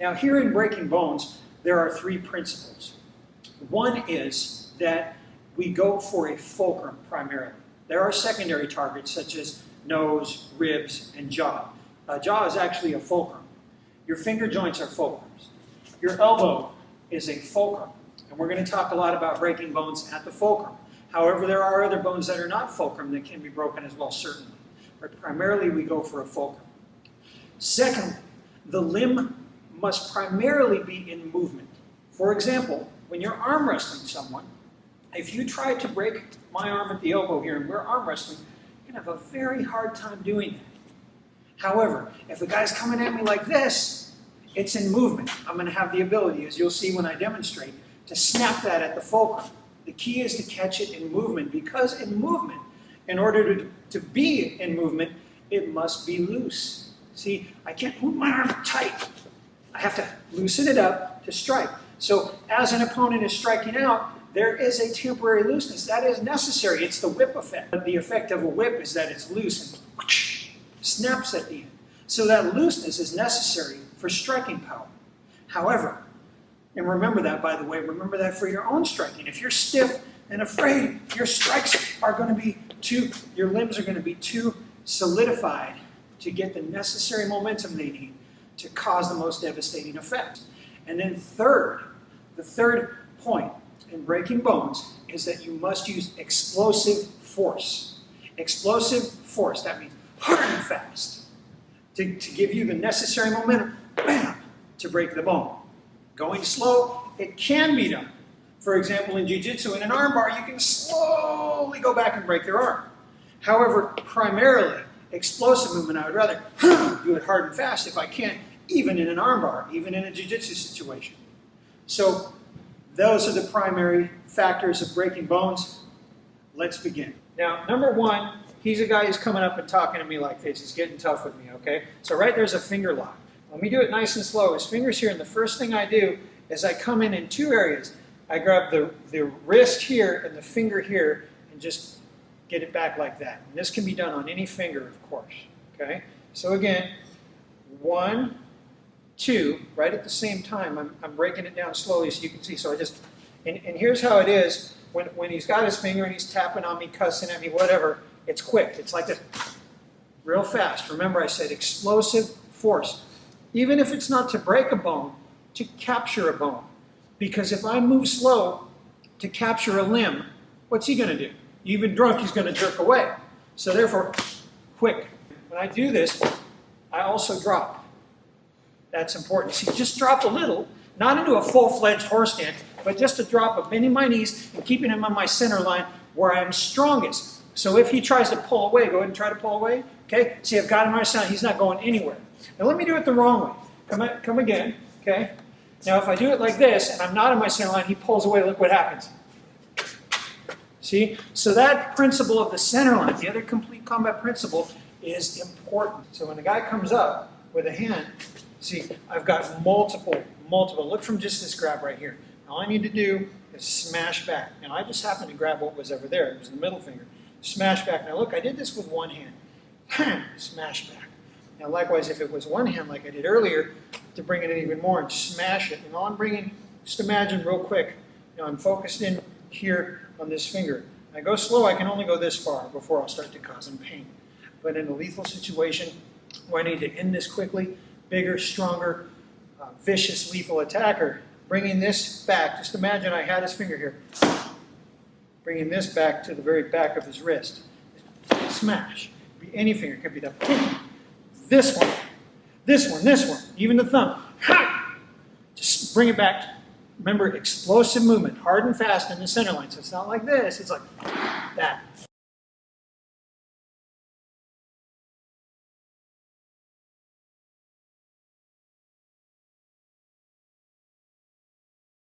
Now here in breaking bones, there are three principles. One is that we go for a fulcrum primarily. There are secondary targets such as nose, ribs, and jaw. Jaw is actually a fulcrum. Your finger joints are fulcrums. Your elbow is a fulcrum. And we're going to talk a lot about breaking bones at the fulcrum. However, there are other bones that are not fulcrum that can be broken as well, certainly. But primarily, we go for a fulcrum. Secondly, the limb must primarily be in movement. For example, when you're arm wrestling someone, if you try to break my arm at the elbow here and we're arm wrestling, you're going to have a very hard time doing that. However, if a guy's coming at me like this, it's in movement. I'm going to have the ability, as you'll see when I demonstrate, to snap that at the fulcrum. The key is to catch it in movement, because in movement, in order to be in movement, it must be loose. See, I can't move my arm tight. I have to loosen it up to strike. So as an opponent is striking out, there is a temporary looseness. That is necessary. It's the whip effect. The effect of a whip is that it's loose and whoosh, snaps at the end. So that looseness is necessary for striking power. However, and remember that, by the way, remember that for your own striking. If you're stiff and afraid, your strikes are going to be your limbs are going to be too solidified to get the necessary momentum they need to cause the most devastating effect. And then the third point in breaking bones is that you must use explosive force. Explosive force, that means hard and fast, to give you the necessary momentum, bam, to break the bone. Going slow, it can be done. For example, in Jiu-Jitsu, in an arm bar, you can slowly go back and break their arm. However, primarily, explosive movement, I would rather do it hard and fast if I can, even in an arm bar, even in a Jiu-Jitsu situation. So, those are the primary factors of breaking bones. Let's begin. Now, number one, he's a guy who's coming up and talking to me like this. He's getting tough with me, okay? So right there's a finger lock. Let me do it nice and slow. His finger's here, and the first thing I do is I come in two areas. I grab the wrist here and the finger here and just get it back like that. And this can be done on any finger, of course, okay? So again, 1, 2, right at the same time. I'm breaking it down slowly so you can see. So I just, and here's how it is. When he's got his finger and he's tapping on me, cussing at me, whatever, it's quick. It's like this, real fast. Remember I said explosive force. Even if it's not to break a bone, to capture a bone. Because if I move slow to capture a limb, what's he going to do? Even drunk, he's going to jerk away. So therefore, quick. When I do this, I also drop. That's important. See, just drop a little, not into a full-fledged horse stance, but just a drop of bending my knees and keeping him on my center line where I'm strongest. So if he tries to pull away, go ahead and try to pull away. Okay? See, I've got him on my center. He's not going anywhere. Now let me do it the wrong way. Come again. Okay? Now if I do it like this and I'm not on my center line, he pulls away. Look what happens. See? So that principle of the center line, the other complete combat principle, is important. So when the guy comes up with a hand, see, I've got multiple. Look from just this grab right here. All I need to do is smash back. Now I just happened to grab what was over there. It was the middle finger. Smash back. Now look, I did this with one hand. Smash back. Now likewise, if it was one hand like I did earlier, to bring it in even more and smash it. And all I'm bringing, just imagine real quick, I'm focused in here on this finger. I go slow, I can only go this far before I'll start to cause him pain. But in a lethal situation where I need to end this quickly, bigger, stronger, vicious, lethal attacker, bringing this back, just imagine I had his finger here, bringing this back to the very back of his wrist. Smash. Be any finger, it could be the this one, even the thumb. Just bring it back. Remember, explosive movement, hard and fast in the center line. So it's not like this, it's like that.